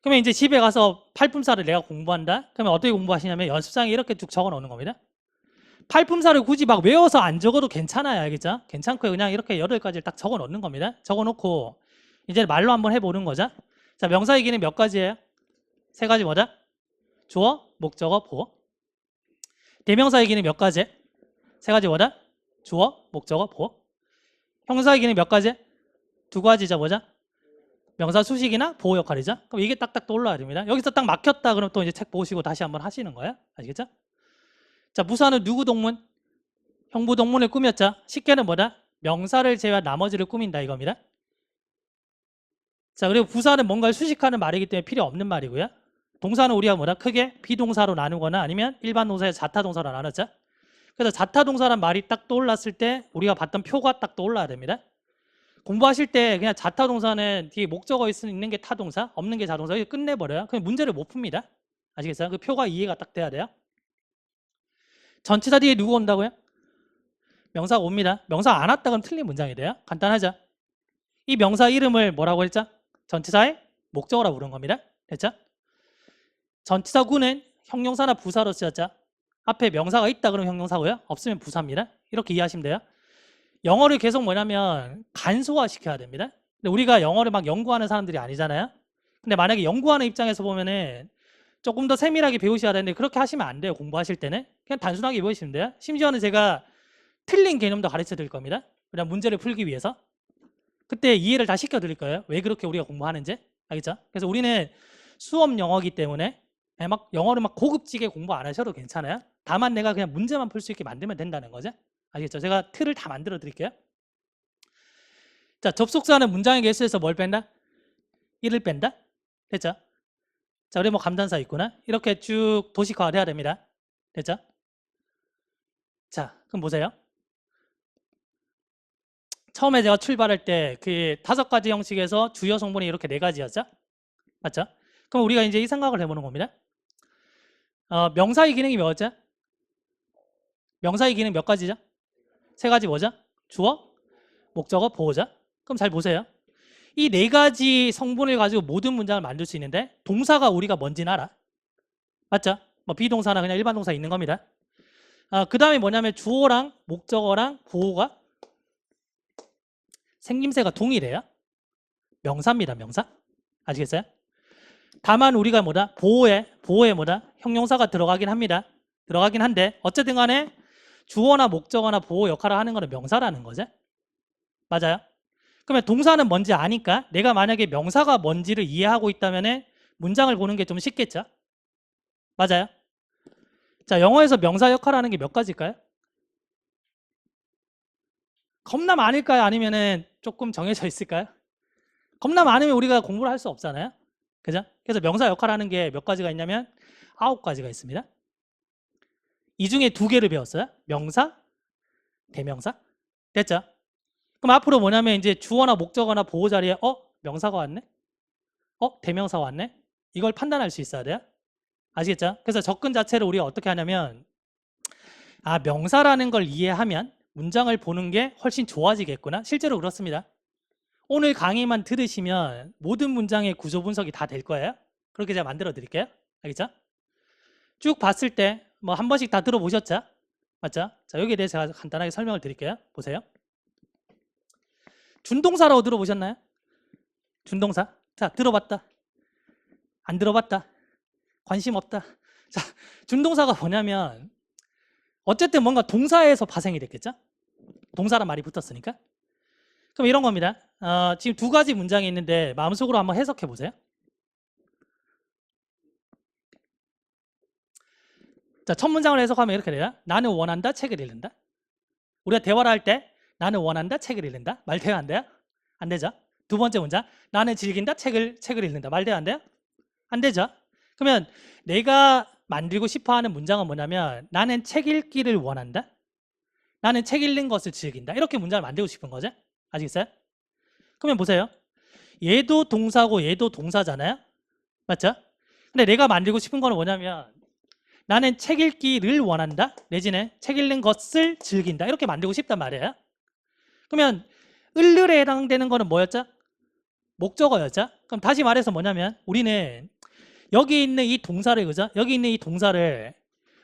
그러면 이제 집에 가서 팔품사를 내가 공부한다? 그러면 어떻게 공부하시냐면 연습장에 이렇게 쭉 적어 놓는 겁니다. 팔품사를 굳이 막 외워서 안 적어도 괜찮아요. 알겠죠? 괜찮고요. 그냥 이렇게 8가지를 딱 적어 놓는 겁니다. 적어 놓고 이제 말로 한번 해보는 거죠. 자, 명사의 기능 몇 가지예요? 3가지 뭐다? 주어, 목적어, 보어. 대명사의 기능 몇 가지? 3가지 뭐다? 주어, 목적어, 보어. 형사의 기능 몇 가지? 2가지죠. 뭐죠? 명사 수식이나 보호 역할이죠. 그럼 이게 딱딱 떠올라야 됩니다. 여기서 딱 막혔다 그러면 또 이제 책 보시고 다시 한번 하시는 거예요. 아시겠죠? 자, 부사는 누구 동문? 형부 동문을 꾸몄죠. 쉽게는 뭐다? 명사를 제외한 나머지를 꾸민다 이겁니다. 자, 그리고 부사는 뭔가를 수식하는 말이기 때문에 필요 없는 말이고요. 동사는 우리가 뭐다? 크게 비동사로 나누거나 아니면 일반 동사에서 자타 동사로 나눴죠. 그래서 자타 동사란 말이 딱 떠올랐을 때 우리가 봤던 표가 딱 떠올라야 됩니다. 공부하실 때 그냥 자타 동사는 뒤에 목적어 있는 게 타동사, 없는 게 자동사 이렇게 끝내버려요. 그냥 문제를 못 풉니다. 아시겠어요? 그 표가 이해가 딱 돼야 돼요. 전치사 뒤에 누구 온다고요? 명사가 옵니다. 명사 안 왔다 그러면 틀린 문장이 돼요. 간단하죠? 이 명사 이름을 뭐라고 했죠? 전치사의 목적어라고 부른 겁니다. 됐죠? 전치사구는 형용사나 부사로 쓰였죠. 앞에 명사가 있다 그러면 형용사고요. 없으면 부사입니다. 이렇게 이해하시면 돼요. 영어를 계속 뭐냐면 간소화 시켜야 됩니다. 근데 우리가 영어를 막 연구하는 사람들이 아니잖아요. 근데 만약에 연구하는 입장에서 보면은 조금 더 세밀하게 배우셔야 되는데 그렇게 하시면 안 돼요. 공부하실 때는 그냥 단순하게 배우시면 돼요. 심지어는 제가 틀린 개념도 가르쳐 드릴 겁니다. 그냥 문제를 풀기 위해서 그때 이해를 다 시켜 드릴 거예요. 왜 그렇게 우리가 공부하는지. 알겠죠? 그래서 우리는 수업 영어이기 때문에 막 영어를 막 고급지게 공부 안 하셔도 괜찮아요. 다만 내가 그냥 문제만 풀 수 있게 만들면 된다는 거죠. 알겠죠? 제가 틀을 다 만들어 드릴게요. 자, 접속사는 문장의 개수에서 뭘 뺀다? 1을 뺀다? 됐죠? 자, 우리 뭐 감탄사 있구나. 이렇게 쭉 도식화를 해야 됩니다. 됐죠? 자, 그럼 보세요. 처음에 제가 출발할 때 그 5가지 형식에서 주요 성분이 이렇게 4가지였죠? 맞죠? 그럼 우리가 이제 이 생각을 해보는 겁니다. 명사의 기능이 뭐였죠? 명사의 기능 몇 가지죠? 3가지 뭐죠? 주어, 목적어, 보호자. 그럼 잘 보세요. 이 4가지 성분을 가지고 모든 문장을 만들 수 있는데 동사가 우리가 뭔지는 알아. 맞죠? 뭐 비동사나 그냥 일반 동사 있는 겁니다. 그 다음에 뭐냐면 주어랑 목적어랑 보호가 생김새가 동일해요. 명사입니다. 명사. 아시겠어요? 다만 우리가 뭐다? 보호에 뭐다? 형용사가 들어가긴 합니다. 들어가긴 한데 어쨌든 간에 주어나 목적어나 보호 역할을 하는 거는 명사라는 거죠. 맞아요? 그러면 동사는 뭔지 아니까 내가 만약에 명사가 뭔지를 이해하고 있다면 문장을 보는 게 좀 쉽겠죠? 맞아요? 자, 영어에서 명사 역할을 하는 게 몇 가지일까요? 겁나 많을까요? 아니면은 조금 정해져 있을까요? 겁나 많으면 우리가 공부를 할 수 없잖아요. 그죠? 그래서 명사 역할을 하는 게 몇 가지가 있냐면 9가지가 있습니다. 이 중에 2개를 배웠어요. 명사, 대명사. 됐죠? 그럼 앞으로 뭐냐면 이제 주어나 목적어나 보호 자리에 명사가 왔네? 대명사가 왔네? 이걸 판단할 수 있어야 돼요. 아시겠죠? 그래서 접근 자체를 우리가 어떻게 하냐면 명사라는 걸 이해하면 문장을 보는 게 훨씬 좋아지겠구나. 실제로 그렇습니다. 오늘 강의만 들으시면 모든 문장의 구조 분석이 다 될 거예요. 그렇게 제가 만들어 드릴게요. 알겠죠? 쭉 봤을 때 뭐 한 번씩 다 들어보셨죠? 맞죠? 자, 여기에 대해서 제가 간단하게 설명을 드릴게요. 보세요. 준동사라고 들어보셨나요? 준동사. 자, 들어봤다. 안 들어봤다. 관심 없다. 자, 준동사가 뭐냐면 어쨌든 뭔가 동사에서 파생이 됐겠죠? 동사란 말이 붙었으니까. 그럼 이런 겁니다. 지금 2가지 문장이 있는데 마음속으로 한번 해석해 보세요. 자, 첫 문장을 해석하면 이렇게 돼요. 나는 원한다, 책을 읽는다. 우리가 대화를 할 때 나는 원한다, 책을 읽는다. 말 돼요, 안 돼요? 안 되죠? 2번째 문장. 나는 즐긴다, 책을 읽는다. 말 돼요, 안 돼요? 안 되죠? 그러면 내가 만들고 싶어하는 문장은 뭐냐면 나는 책 읽기를 원한다. 나는 책 읽는 것을 즐긴다. 이렇게 문장을 만들고 싶은 거죠. 아시겠어요? 그러면 보세요. 얘도 동사고 얘도 동사잖아요. 맞죠? 근데 내가 만들고 싶은 거는 뭐냐면 나는 책 읽기를 원한다. 내지는 책 읽는 것을 즐긴다. 이렇게 만들고 싶단 말이에요. 그러면 을을에 해당되는 거는 뭐였죠? 목적어였죠? 그럼 다시 말해서 뭐냐면 우리는 여기 있는 이 동사를, 그죠? 여기 있는 이 동사를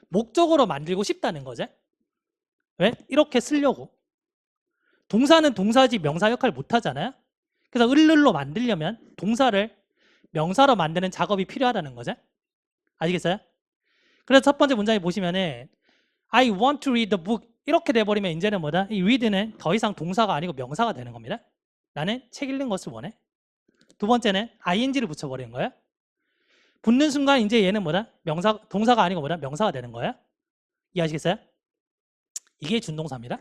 목적으로 만들고 싶다는 거죠. 왜? 이렇게 쓰려고. 동사는 동사지 명사 역할을 못 하잖아요. 그래서 을을로 만들려면 동사를 명사로 만드는 작업이 필요하다는 거죠. 아시겠어요? 그래서 첫 번째 문장에 보시면은 I want to read the book 이렇게 돼버리면 이제는 뭐다? 이 read는 더 이상 동사가 아니고 명사가 되는 겁니다. 나는 책 읽는 것을 원해. 두 번째는 ing를 붙여버리는 거예요. 붙는 순간 이제 얘는 뭐다? 동사가 아니고 뭐다? 명사가 되는 거예요. 이해하시겠어요? 이게 준동사입니다.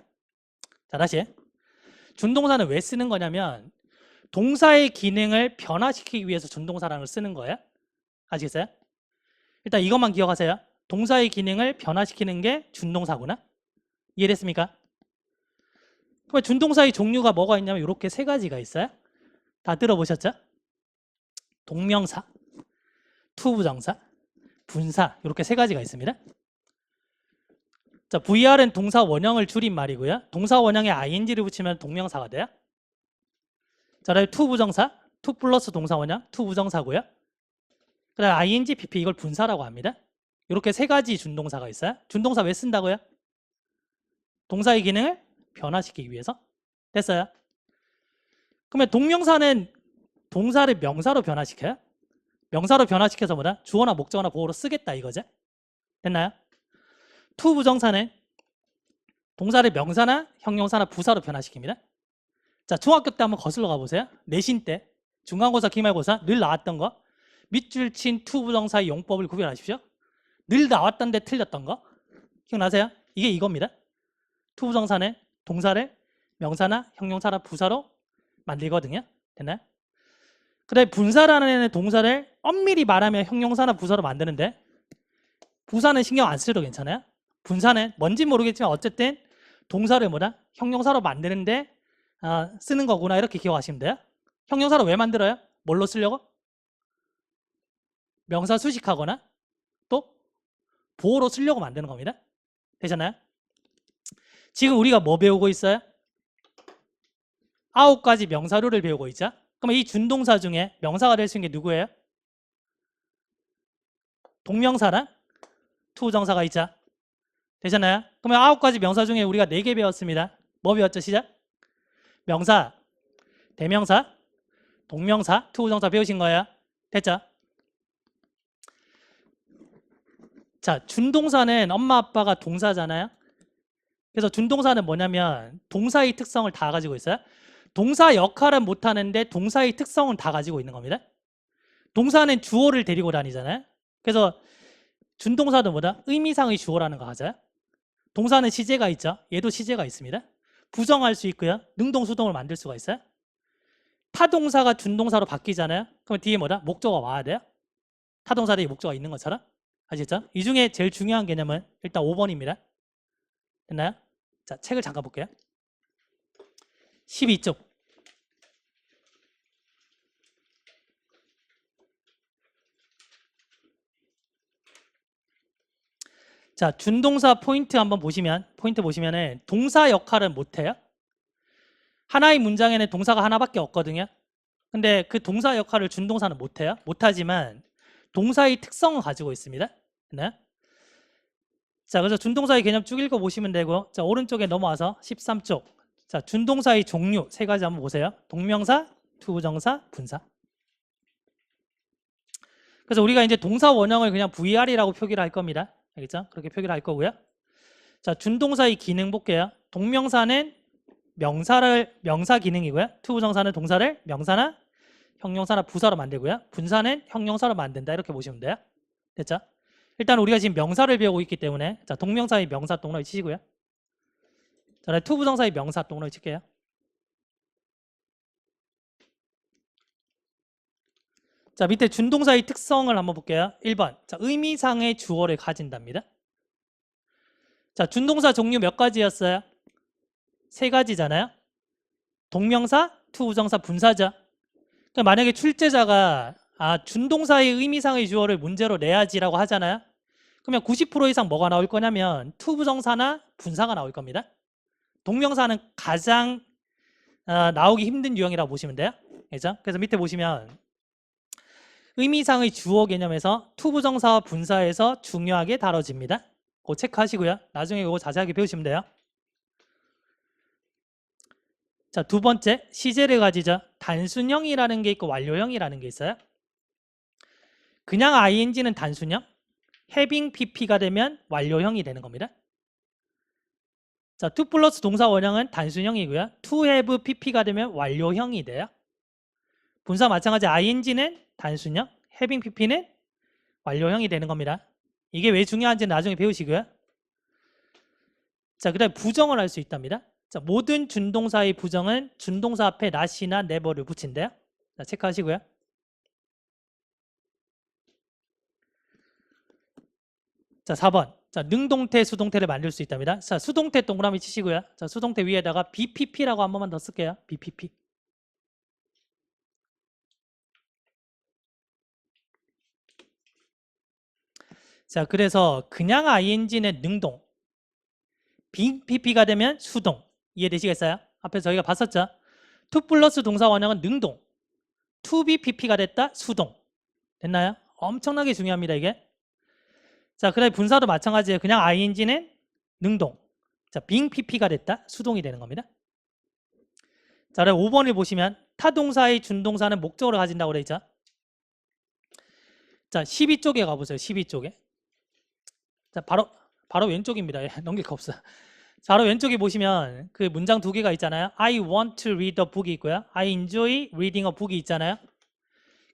자, 다시. 준동사는 왜 쓰는 거냐면 동사의 기능을 변화시키기 위해서 준동사라는 걸 쓰는 거예요. 아시겠어요? 일단 이것만 기억하세요. 동사의 기능을 변화시키는 게 준동사구나. 이해됐습니까? 그럼 준동사의 종류가 뭐가 있냐면 이렇게 세 가지가 있어요. 다 들어보셨죠? 동명사, 투부정사, 분사 이렇게 세 가지가 있습니다. 자, VR은 동사 원형을 줄인 말이고요. 동사 원형에 ing를 붙이면 동명사가 돼요. 자, 그다음에 투부정사, 투 플러스 동사 원형, 투부정사고요. 그다음에 ing, pp 이걸 분사라고 합니다. 이렇게 세 가지 준동사가 있어요. 준동사 왜 쓴다고요? 동사의 기능을 변화시키기 위해서. 됐어요? 그러면 동명사는 동사를 명사로 변화시켜요? 명사로 변화시켜서 뭐다? 주어나 목적어나 보어로 쓰겠다 이거죠? 됐나요? 투부정사는 동사를 명사나 형용사나 부사로 변화시킵니다. 자, 중학교 때 한번 거슬러 가보세요. 내신 때 중간고사, 기말고사 늘 나왔던 거 밑줄 친 투부정사의 용법을 구별하십시오. 늘 나왔던 데 틀렸던 거 기억나세요? 이게 이겁니다. 투부정사는 동사를 명사나 형용사나 부사로 만들거든요. 됐나요? 그다음에 분사라는 애는 동사를 엄밀히 말하면 형용사나 부사로 만드는데 부사는 신경 안 쓰셔도 괜찮아요. 분사는 뭔지 모르겠지만 어쨌든 동사를 뭐다? 형용사로 만드는데 쓰는 거구나 이렇게 기억하시면 돼요. 형용사로 왜 만들어요? 뭘로 쓰려고? 명사 수식하거나 또 보어로 쓰려고 만드는 겁니다. 되잖아요? 지금 우리가 뭐 배우고 있어요? 9가지 명사류를 배우고 있죠. 그럼 이 준동사 중에 명사가 될 수 있는 게 누구예요? 동명사나 투부정사가 있죠. 되잖아요? 그러면 9가지 명사 중에 우리가 4개 배웠습니다. 뭐 배웠죠? 시작. 명사, 대명사, 동명사, 투부정사 배우신 거예요. 됐죠? 자, 준동사는 엄마 아빠가 동사잖아요. 그래서 준동사는 뭐냐면 동사의 특성을 다 가지고 있어요. 동사 역할은 못하는데 동사의 특성은 다 가지고 있는 겁니다. 동사는 주어를 데리고 다니잖아요. 그래서 준동사도 뭐다? 의미상의 주어라는 거 하죠. 동사는 시제가 있죠. 얘도 시제가 있습니다. 부정할 수 있고요. 능동, 수동을 만들 수가 있어요. 타동사가 준동사로 바뀌잖아요. 그럼 뒤에 뭐다? 목적어가 와야 돼요. 타동사 뒤에 목적어가 있는 것처럼. 아시겠죠? 이 중에 제일 중요한 개념은 일단 5번입니다. 됐나요? 자, 책을 잠깐 볼게요. 12쪽. 자, 준동사 포인트 한번 보시면 보시면은 동사 역할은 못해요. 하나의 문장에는 동사가 하나밖에 없거든요. 근데 그 동사 역할을 준동사는 못해요. 못하지만 동사의 특성을 가지고 있습니다. 네? 자, 그래서 준동사의 개념 쭉 읽어보시면 되고, 자, 오른쪽에 넘어와서 13쪽. 자, 준동사의 종류 3가지 한번 보세요. 동명사, 투부정사, 분사. 그래서 우리가 이제 동사 원형을 그냥 VR이라고 표기를 할 겁니다. 알겠죠? 그렇게 표기를 할 거고요. 자, 준동사의 기능 볼게요. 동명사는 명사 기능이고요. 투부정사는 동사를 명사나 형용사나 부사로 만들고요. 분사는 형용사로 만든다. 이렇게 보시면 돼요. 됐죠? 일단 우리가 지금 명사를 배우고 있기 때문에 자, 동명사의 명사 동그라미 치시고요. 자, 투부정사의 명사 동그라미 칠게요. 자, 밑에 준동사의 특성을 한번 볼게요. 1번. 자, 의미상의 주어를 가진답니다. 자, 준동사 종류 몇 가지였어요? 3가지잖아요. 동명사, 투부정사, 분사죠. 그러니까 만약에 출제자가 준동사의 의미상의 주어를 문제로 내야지라고 하잖아요. 그러면 90% 이상 뭐가 나올 거냐면 투부정사나 분사가 나올 겁니다. 동명사는 가장 나오기 힘든 유형이라고 보시면 돼요. 그죠? 그래서 밑에 보시면 의미상의 주어 개념에서 투부정사와 분사에서 중요하게 다뤄집니다. 그거 체크하시고요. 나중에 그거 자세하게 배우시면 돼요. 자, 두 번째, 시제를 가지죠. 단순형이라는 게 있고 완료형이라는 게 있어요. 그냥 ing는 단순형, having pp가 되면 완료형이 되는 겁니다. 자, to 플러스 동사 원형은 단순형이고요. to have pp가 되면 완료형이 돼요. 분사 마찬가지 ing는 단순형, having pp는 완료형이 되는 겁니다. 이게 왜 중요한지는 나중에 배우시고요. 자, 그다음에 부정을 할 수 있답니다. 자, 모든 준동사의 부정은 준동사 앞에 not이나 never를 붙인대요. 자, 체크하시고요. 자, 4번. 자, 능동태, 수동태를 만들 수 있답니다. 자, 수동태 동그라미 치시고요. 자, 수동태 위에다가 BPP라고 한 번만 더 쓸게요. BPP. 자, 그래서 그냥 ing는 능동, BPP가 되면 수동. 이해되시겠어요? 앞에 저희가 봤었죠? to 플러스 동사 원형은 능동, to be pp가 됐다, 수동. 됐나요? 엄청나게 중요합니다, 이게. 자, 그다음에 분사도 마찬가지예요. 그냥 ing는 능동. 자, being pp가 됐다, 수동이 되는 겁니다. 자, 그럼 5번을 보시면 타동사의 준동사는 목적어를 가진다고 그래 있죠. 자, 12쪽에 가보세요. 12쪽에. 자, 바로 왼쪽입니다. 넘길 거 없어. 자, 바로 왼쪽에 보시면 그 문장 두 개가 있잖아요. I want to read a book이 있고요. I enjoy reading a book이 있잖아요.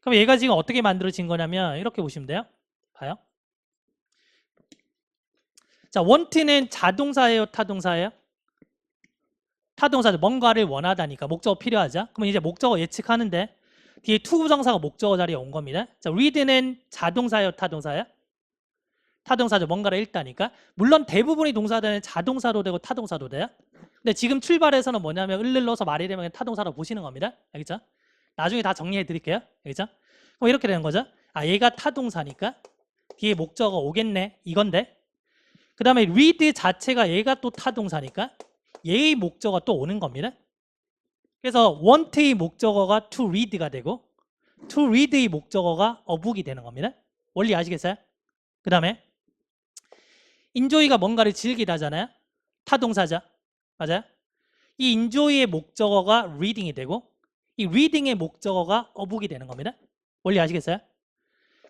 그럼 얘가 지금 어떻게 만들어진 거냐면 이렇게 보시면 돼요. 봐요. 자, want는 자동사예요, 타동사예요? 타동사죠. 뭔가를 원하다니까 목적어 필요하죠. 그러면 이제 목적어 예측하는데 뒤에 to 부정사가 목적어 자리에 온 겁니다. 자, read는 자동사예요, 타동사예요? 타동사죠. 뭔가를 읽다니까. 물론 대부분의 동사들은 자동사도 되고 타동사도 돼요. 근데 지금 출발해서는 뭐냐면 을을 넣어서 말이 되면 타동사로 보시는 겁니다. 알겠죠? 나중에 다 정리해 드릴게요. 알겠죠? 그럼 이렇게 되는 거죠. 아, 얘가 타동사니까 뒤에 목적어 오겠네. 이건데. 그 다음에 read 자체가 얘가 또 타동사니까 얘의 목적어가 또 오는 겁니다. 그래서 want의 목적어가 to read가 되고 to read의 목적어가 a book이 되는 겁니다. 원리 아시겠어요? 그 다음에 enjoy가 뭔가를 즐기다잖아요. 타동사죠. 맞아요? 이 enjoy의 목적어가 reading이 되고 이 reading의 목적어가 a book이 되는 겁니다. 원리 아시겠어요?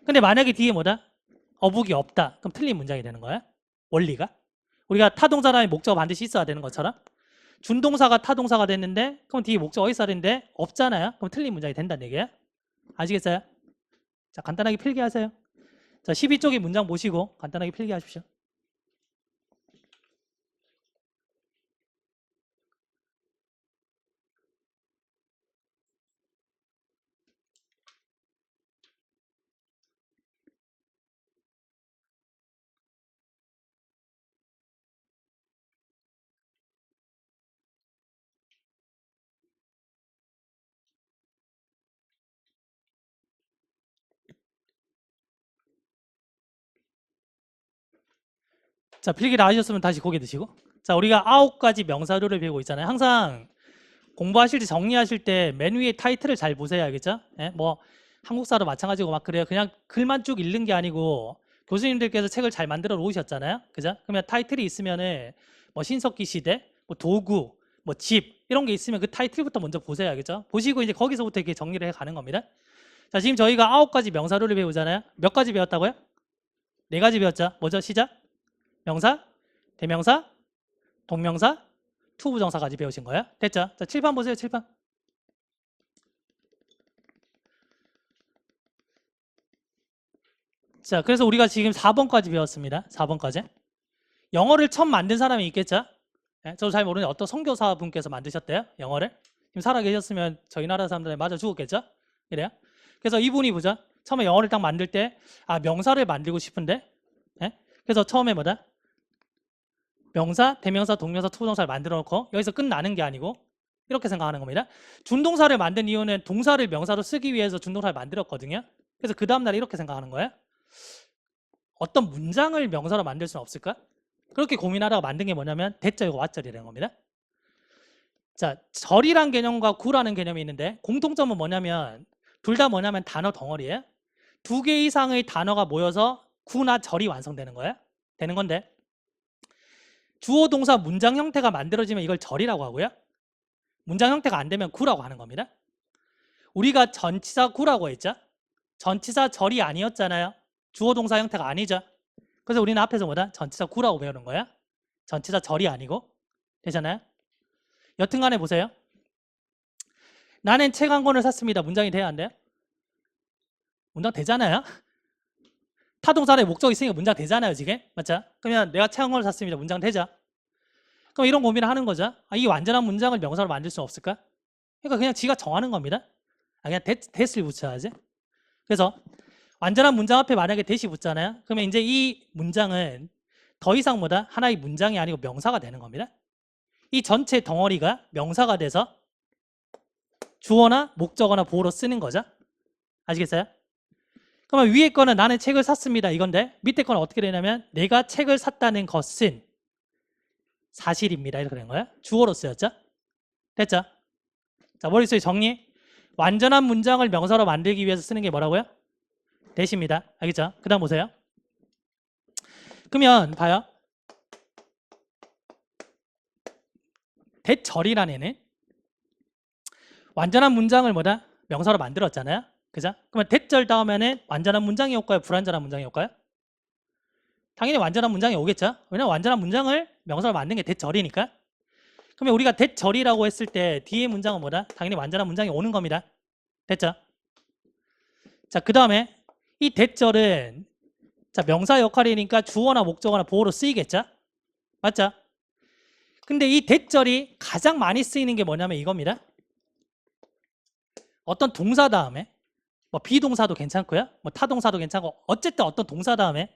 근데 만약에 뒤에 뭐다? a book이 없다. 그럼 틀린 문장이 되는 거야. 원리가. 우리가 타동사 다음에 목적어 반드시 있어야 되는 것처럼 준동사가 타동사가 됐는데 그럼 뒤에 목적어 있어야 되는데 없잖아요. 그럼 틀린 문장이 된다는 얘기예요. 아시겠어요? 자, 간단하게 필기하세요. 자, 12쪽의 문장 보시고 간단하게 필기하십시오. 자, 필기 다 하셨으면 다시 고개 드시고. 자, 우리가 9가지 명사류를 배우고 있잖아요. 항상 공부하실 때 정리하실 때 맨 위에 타이틀을 잘 보세요. 알겠죠? 예? 뭐 한국사도 마찬가지고 막 그래요. 그냥 글만 쭉 읽는 게 아니고 교수님들께서 책을 잘 만들어 놓으셨잖아요. 그죠? 그러면 타이틀이 있으면은 뭐 신석기 시대, 뭐 도구, 뭐 집 이런 게 있으면 그 타이틀부터 먼저 보세요. 알겠죠? 보시고 이제 거기서부터 이렇게 정리를 해 가는 겁니다. 자, 지금 저희가 9가지 명사류를 배우잖아요. 몇 가지 배웠다고요? 4가지 배웠죠. 뭐죠? 시작? 명사, 대명사, 동명사, 투부정사까지 배우신 거예요. 됐죠? 자, 칠판 보세요. 칠판. 자, 그래서 우리가 지금 4번까지 배웠습니다. 4번까지. 영어를 처음 만든 사람이 있겠죠? 네, 저도 잘 모르는데 어떤 선교사 분께서 만드셨대요. 영어를. 지금 살아계셨으면 저희 나라 사람들에 맞아 죽었겠죠? 그래요? 그래서 이분이 보자. 처음에 영어를 딱 만들 때 아, 명사를 만들고 싶은데 네? 그래서 처음에 뭐다? 명사, 대명사, 동명사, 투부정사를 만들어 놓고 여기서 끝나는 게 아니고 이렇게 생각하는 겁니다. 준동사를 만든 이유는 동사를 명사로 쓰기 위해서 준동사를 만들었거든요. 그래서 그 다음날 이렇게 생각하는 거예요. 어떤 문장을 명사로 만들 수는 없을까? 그렇게 고민하다가 만든 게 뭐냐면 대절과 왓절이라는 겁니다. 자, 절이란 개념과 구라는 개념이 있는데 공통점은 뭐냐면 둘 다 뭐냐면 단어 덩어리예요. 두 개 이상의 단어가 모여서 구나 절이 완성되는 거예요. 되는 건데 주어 동사 문장 형태가 만들어지면 이걸 절이라고 하고요. 문장 형태가 안 되면 구라고 하는 겁니다. 우리가 전치사 구라고 했죠. 전치사 절이 아니었잖아요. 주어 동사 형태가 아니죠. 그래서 우리는 앞에서 뭐다? 전치사 구라고 배우는 거야. 전치사 절이 아니고. 되잖아요. 여튼간에 보세요. 나는 책 한 권을 샀습니다. 문장이 돼야 안 돼요? 문장 되잖아요. 타동사의 목적이 있으니까 문장 되잖아요. 지금 맞죠? 그러면 내가 책 한 권을 샀습니다. 문장 되죠? 그럼 이런 고민을 하는 거죠. 이 완전한 문장을 명사로 만들 수 없을까? 그러니까 그냥 지가 정하는 겁니다. 그냥 that을 붙여야지. 그래서 완전한 문장 앞에 만약에 that이 붙잖아요. 그러면 이제 이 문장은 더 이상 뭐다? 하나의 문장이 아니고 명사가 되는 겁니다. 이 전체 덩어리가 명사가 돼서 주어나 목적어나 보어로 쓰는 거죠. 아시겠어요? 그러면 위에 거는 나는 책을 샀습니다 이건데 밑에 거는 어떻게 되냐면 내가 책을 샀다는 것은 사실입니다 이렇게 된 거예요. 주어로 쓰였죠. 됐죠? 자, 머릿속에 정리. 완전한 문장을 명사로 만들기 위해서 쓰는 게 뭐라고요? that입니다. 알겠죠? 그 다음 보세요. 그러면 봐요. that 절이라는 애는 완전한 문장을 뭐다? 명사로 만들었잖아요. 그죠? 그러면 that 절 다음에는 완전한 문장이 올까요? 불완전한 문장이 올까요? 당연히 완전한 문장이 오겠죠. 왜냐면 완전한 문장을 명사로 만든 게 that 절이니까. 그러면 우리가 that 절이라고 했을 때 뒤에 문장은 뭐다? 당연히 완전한 문장이 오는 겁니다. 됐죠? 자, 그 다음에 이 that 절은 자, 명사 역할이니까 주어나 목적어나 보어로 쓰이겠죠? 맞죠? 근데 이 that 절이 가장 많이 쓰이는 게 뭐냐면 이겁니다. 어떤 동사 다음에 뭐 비동사도 괜찮고요. 뭐 타동사도 괜찮고 어쨌든 어떤 동사 다음에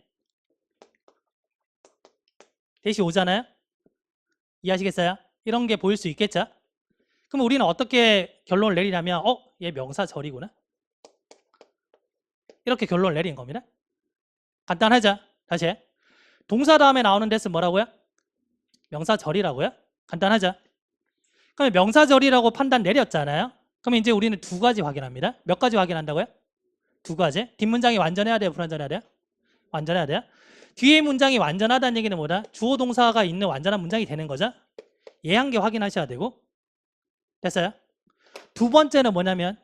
that이 오잖아요. 이해하시겠어요? 이런 게 보일 수 있겠죠? 그럼 우리는 어떻게 결론을 내리냐면 얘 명사 절이구나. 이렇게 결론을 내린 겁니다. 간단하죠? 다시 동사 다음에 나오는 that은 뭐라고요? 명사 절이라고요? 간단하죠? 그러면 명사 절이라고 판단 내렸잖아요. 그럼 이제 우리는 두 가지 확인합니다. 몇 가지 확인한다고요? 두 가지. 뒷문장이 완전해야 돼요? 불완전해야 돼요? 완전해야 돼요? 뒤에 문장이 완전하다는 얘기는 뭐다? 주어 동사가 있는 완전한 문장이 되는 거죠. 얘 한 개 확인하셔야 되고. 됐어요? 두 번째는 뭐냐면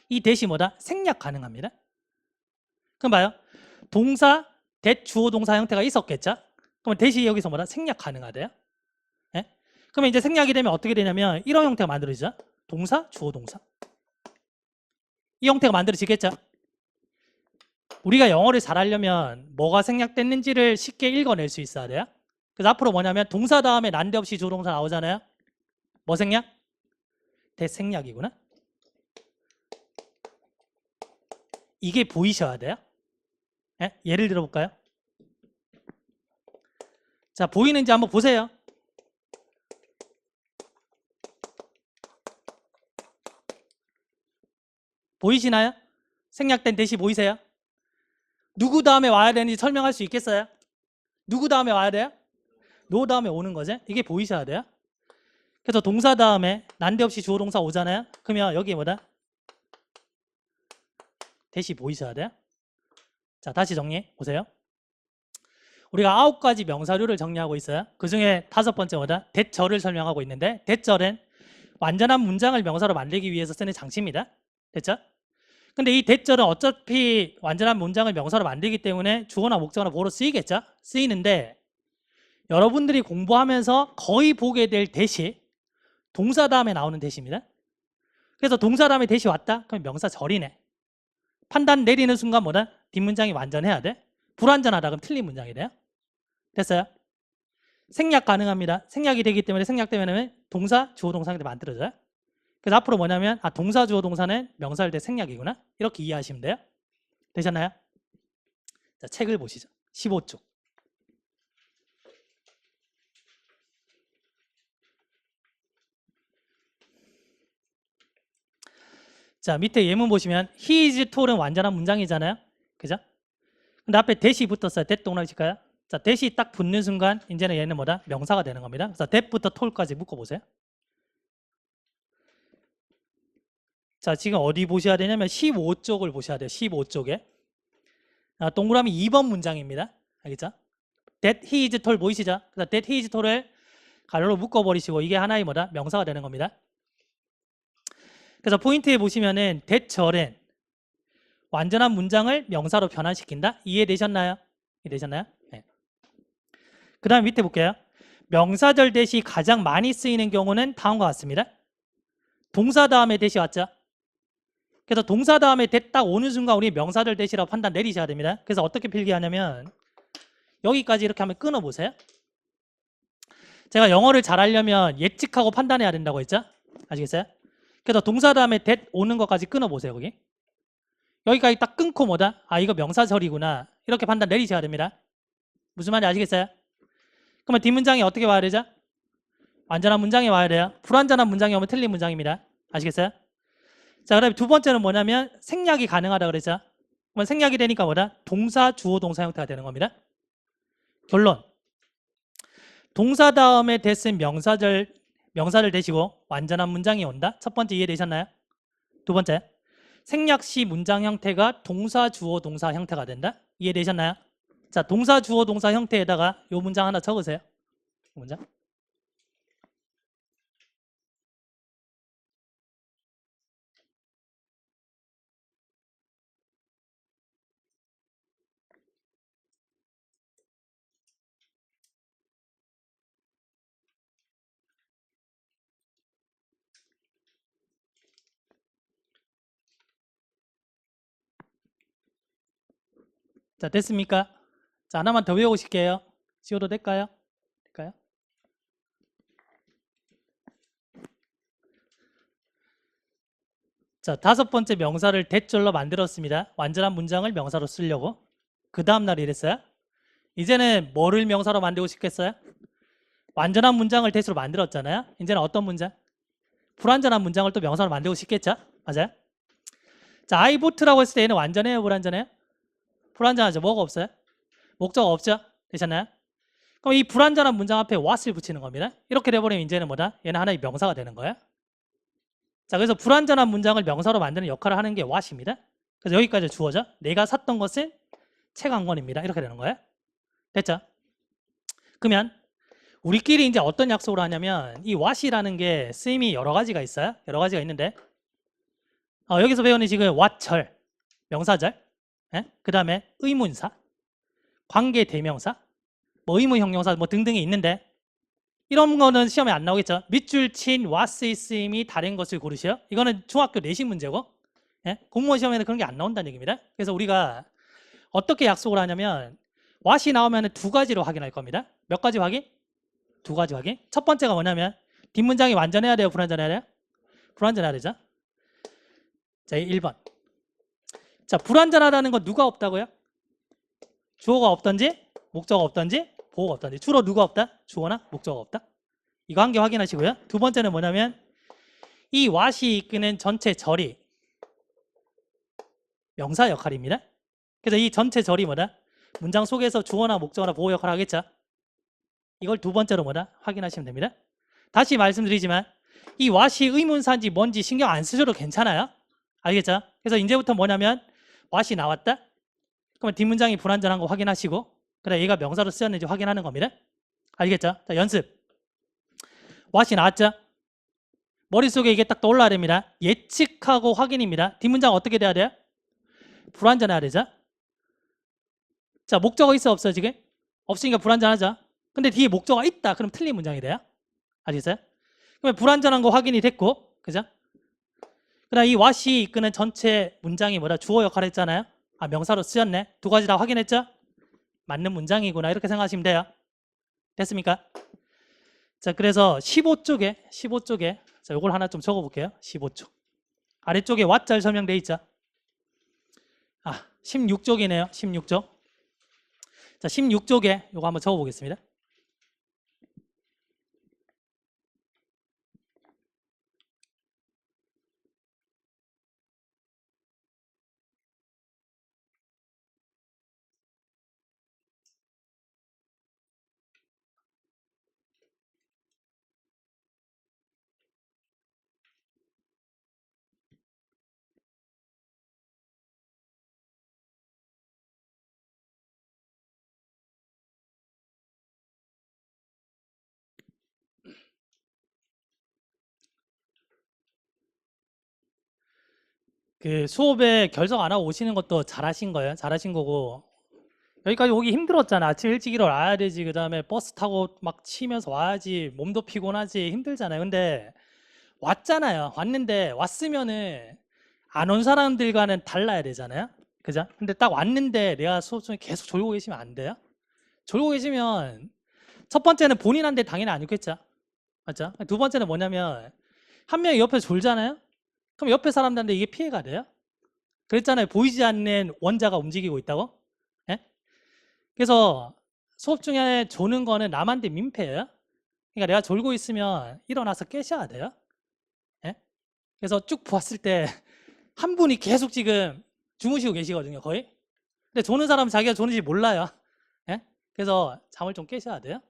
이 that이 뭐다? 생략 가능합니다. 그럼 봐요. 동사, that 주어 동사 형태가 있었겠죠? 그러면 that이 여기서 뭐다? 생략 가능하대요. 예? 그러면 이제 생략이 되면 어떻게 되냐면 이런 형태가 만들어지죠. 동사, 주어 동사. 이 형태가 만들어지겠죠? 우리가 영어를 잘하려면 뭐가 생략됐는지를 쉽게 읽어낼 수 있어야 돼요. 그래서 앞으로 뭐냐면 동사 다음에 난데없이 주어 동사 나오잖아요. 뭐 생략? that 생략이구나. 이게 보이셔야 돼요. 예? 예를 들어 볼까요? 자, 보이는지 한번 보세요. 보이시나요? 생략된 that이 보이세요? 누구 다음에 와야 되는지 설명할 수 있겠어요? 누구 다음에 와야 돼요? no 다음에 오는 거죠. 이게 보이셔야 돼요. 그래서 동사 다음에 난데없이 주어 동사 오잖아요. 그러면 여기 뭐다? that이 보이셔야 돼요. 자, 다시 정리해 보세요. 우리가 9가지 명사류를 정리하고 있어요. 그 중에 5번째 뭐다? that 절을 설명하고 있는데 that 절은 완전한 문장을 명사로 만들기 위해서 쓰는 장치입니다. 됐죠? 근데 이 that 절은 어차피 완전한 문장을 명사로 만들기 때문에 주어나 목적어나 보어로 쓰이겠죠? 쓰이는데 여러분들이 공부하면서 거의 보게 될 that이 동사 다음에 나오는 that입니다. 그래서 동사 다음에 that이 왔다? 그럼 명사 절이네. 판단 내리는 순간 뭐다? 뒷문장이 완전해야 돼. 불완전하다 그럼 틀린 문장이 돼요. 됐어요? 생략 가능합니다. 생략이 되기 때문에 생략되면 동사, 주어, 동사가 만들어져요. 그래서 앞으로 뭐냐면 동사, 주어, 동사는 명사일 때 생략이구나. 이렇게 이해하시면 돼요. 되셨나요? 자, 책을 보시죠. 15쪽. 자, 밑에 예문 보시면 he is tall은 완전한 문장이잖아요. 그죠? 근데 앞에 that이 붙었어요. that 동그라미 칠까요? 자, that이 딱 붙는 순간 이제는 얘는 뭐다? 명사가 되는 겁니다. 그래서 that부터 tall까지 묶어보세요. 자, 지금 어디 보셔야 되냐면 15쪽을 보셔야 돼요. 15쪽에. 동그라미 2번 문장입니다. 알겠죠? That he is tall 보이시죠? 그래서 that he is tall을 가로로 묶어버리시고 이게 하나의 뭐다? 명사가 되는 겁니다. 그래서 포인트에 보시면은 that 절은 완전한 문장을 명사로 변환시킨다. 이해되셨나요? 이해되셨나요? 네. 그 다음 밑에 볼게요. 명사절 대시 가장 많이 쓰이는 경우는 다음과 같습니다. 동사 다음에 대시 왔죠? 그래서 동사 다음에 that 딱 오는 순간 우리 명사절 대시라고 판단 내리셔야 됩니다. 그래서 어떻게 필기하냐면 여기까지 이렇게 한번 끊어보세요. 제가 영어를 잘하려면 예측하고 판단해야 된다고 했죠? 아시겠어요? 그래서 동사 다음에 that 오는 것까지 끊어보세요. 거기 여기까지 딱 끊고 뭐다? 아, 이거 명사절이구나. 이렇게 판단 내리셔야 됩니다. 무슨 말인지 아시겠어요? 그러면 뒷문장이 어떻게 와야 되죠? 완전한 문장이 와야 돼요. 불완전한 문장이 오면 틀린 문장입니다. 아시겠어요? 자, 그다음에 두 번째는 뭐냐면 생략이 가능하다 그랬죠? 그러면 생략이 되니까 뭐다? 동사, 주어, 동사 형태가 되는 겁니다. 결론. 동사 다음에 됐은 명사를 대시고 완전한 문장이 온다. 첫 번째 이해되셨나요? 두 번째. 생략 시 문장 형태가 동사, 주어, 동사 형태가 된다. 이해되셨나요? 자, 동사, 주어, 동사 형태에다가 이 문장 하나 적으세요. 이 문장. 자, 됐습니까? 자, 하나만 더 외우실게요. 지워도 될까요? 될까요? 자, 다섯 번째 명사를 대절로 만들었습니다. 완전한 문장을 명사로 쓰려고. 그 다음날 이랬어요. 이제는 뭐를 명사로 만들고 싶겠어요? 완전한 문장을 대수로 만들었잖아요. 이제는 어떤 문장? 불완전한 문장을 또 명사로 만들고 싶겠죠? 맞아요? 자, I bought라고 했을 때 얘는 완전해요? 불완전해요? 불완전하죠. 뭐가 없어요? 목적어 없죠? 되셨나요? 그럼 이 불완전한 문장 앞에 what을 붙이는 겁니다. 이렇게 돼버리면 이제는 뭐다? 얘는 하나의 명사가 되는 거예요. 자, 그래서 불완전한 문장을 명사로 만드는 역할을 하는 게 what입니다. 그래서 여기까지 주어져. 내가 샀던 것은 책 한 권입니다. 이렇게 되는 거예요. 됐죠? 그러면 우리끼리 이제 어떤 약속을 하냐면 이 what이라는 게 쓰임이 여러 가지가 있어요. 여러 가지가 있는데 여기서 배우는 지금 what절, 명사절, 그 다음에 의문사, 관계 대명사, 뭐 의문 형용사 뭐 등등이 있는데 이런 거는 시험에 안 나오겠죠. 밑줄 친 what의 쓰임이 다른 것을 고르시오. 이거는 중학교 내신 문제고 공무원 시험에는 그런 게 안 나온다는 얘기입니다. 그래서 우리가 어떻게 약속을 하냐면 what이 나오면 두 가지로 확인할 겁니다. 몇 가지 확인? 두 가지 확인. 첫 번째가 뭐냐면 뒷문장이 완전해야 돼요? 불완전해야 돼요? 불완전해야 되죠. 자, 1번. 자, 불완전하다는 건 누가 없다고요? 주어가 없던지 목적어가 없던지 보어가 없던지. 주로 누가 없다? 주어나 목적어가 없다. 이거 한 개 확인하시고요. 두 번째는 뭐냐면 이 what이 이끄는 전체 절이 명사 역할입니다. 그래서 이 전체 절이 뭐다? 문장 속에서 주어나 목적어나 보어 역할을 하겠죠. 이걸 두 번째로 뭐다? 확인하시면 됩니다. 다시 말씀드리지만 이 what이 의문사인지 뭔지 신경 안 쓰셔도 괜찮아요. 알겠죠? 그래서 이제부터 뭐냐면 what이 나왔다? 그러면 뒷문장이 불완전한 거 확인하시고 그래 얘가 명사로 쓰였는지 확인하는 겁니다. 알겠죠? 자, 연습. what이 나왔죠? 머릿속에 이게 딱 떠올라야 됩니다. 예측하고 확인입니다. 뒷문장 어떻게 돼야 돼요? 불완전해야 되죠? 자, 목적어 있어 없어 지금? 없으니까 불완전하죠? 근데 뒤에 목적어가 있다. 그럼 틀린 문장이 돼요. 아시겠어요? 그러면 불완전한 거 확인이 됐고 그죠? 그다음 이 what이 이끄는 전체 문장이 뭐다? 주어 역할을 했잖아요. 아, 명사로 쓰였네. 두 가지 다 확인했죠? 맞는 문장이구나. 이렇게 생각하시면 돼요. 됐습니까? 자, 그래서 15쪽에 자, 요걸 하나 좀 적어 볼게요. 15쪽. 아래쪽에 what 잘 설명돼 있죠? 16쪽이네요. 16쪽. 자, 16쪽에 요거 한번 적어 보겠습니다. 그 수업에 결석 안 하고 오시는 것도 잘하신 거예요. 잘하신 거고 여기까지 오기 힘들었잖아. 아침 일찍 일어나야 되지. 그 다음에 버스 타고 막 치면서 와야지. 몸도 피곤하지. 힘들잖아요. 근데 왔잖아요. 왔는데 왔으면은 안 온 사람들과는 달라야 되잖아요. 그죠? 근데 딱 왔는데 내가 수업 중에 계속 졸고 계시면 안 돼요. 졸고 계시면 첫 번째는 본인한테 당연히 안 좋겠죠. 맞죠? 두 번째는 뭐냐면 한 명이 옆에 졸잖아요. 그럼 옆에 사람들한테 이게 피해가 돼요. 그랬잖아요. 보이지 않는 원자가 움직이고 있다고. 예? 그래서 수업 중에 조는 거는 남한테 민폐예요. 그러니까 내가 졸고 있으면 일어나서 깨셔야 돼요. 예? 그래서 쭉 봤을 때 한 분이 계속 지금 주무시고 계시거든요, 거의. 근데 조는 사람은 자기가 조는지 몰라요. 예? 그래서 잠을 좀 깨셔야 돼요.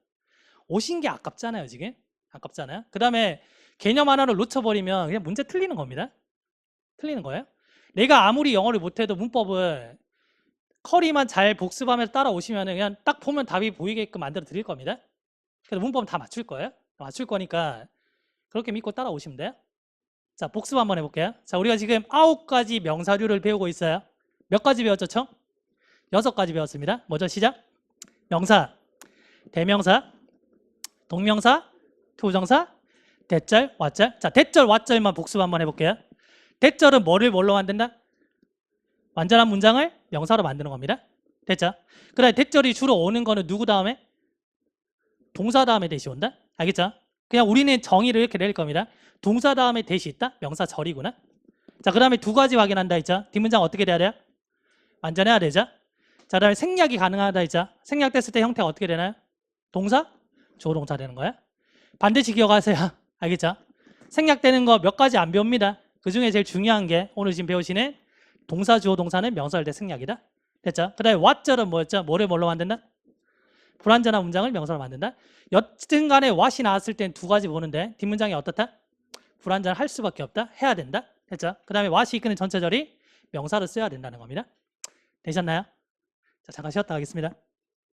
오신 게 아깝잖아요, 지금. 아깝잖아요. 그 다음에 개념 하나를 놓쳐버리면 그냥 문제 틀리는 겁니다. 틀리는 거예요. 내가 아무리 영어를 못해도 문법을 커리만 잘 복습하면서 따라오시면 그냥 딱 보면 답이 보이게끔 만들어 드릴 겁니다. 그래서 문법은 다 맞출 거예요. 맞출 거니까 그렇게 믿고 따라오시면 돼요. 자, 복습 한번 해볼게요. 자, 우리가 지금 9가지 명사류를 배우고 있어요. 몇 가지 배웠죠, 총? 6가지 배웠습니다. 뭐죠, 시작? 명사, 대명사, 동명사, 투정사, 대절, 왓절. 자, 대절, 왓절만 복습 한번 해볼게요. 대절은 뭐를 뭘로 만든다? 완전한 문장을 명사로 만드는 겁니다. 됐죠? 그 다음에 대절이 주로 오는 거는 누구 다음에? 동사 다음에 대시 온다? 알겠죠? 그냥 우리는 정의를 이렇게 내릴 겁니다. 동사 다음에 대시 있다? 명사 절이구나. 자, 그 다음에 2가지 확인한다 했죠? 뒷문장 어떻게 돼야 돼요? 완전해야 되죠? 자, 그 다음에 생략이 가능하다 했죠? 생략됐을 때 형태가 어떻게 되나요? 동사? 조동사 되는 거야. 반드시 기억하세요. 알겠죠? 생략되는 거 몇 가지 안 배웁니다. 그 중에 제일 중요한 게 오늘 지금 배우시는 동사, 주어, 동사는 명사절 대 생략이다. 됐죠? 그 다음에 what절은 뭐였죠? 뭐를 뭘로 만든다? 불완전한 문장을 명사로 만든다. 여튼 간에 what이 나왔을 땐 2가지 보는데 뒷문장이 어떻다? 불완전할 수밖에 없다. 해야 된다. 됐죠? 그 다음에 what이 이끄는 전체절이 명사로 써야 된다는 겁니다. 되셨나요? 자, 잠깐 쉬었다 가겠습니다.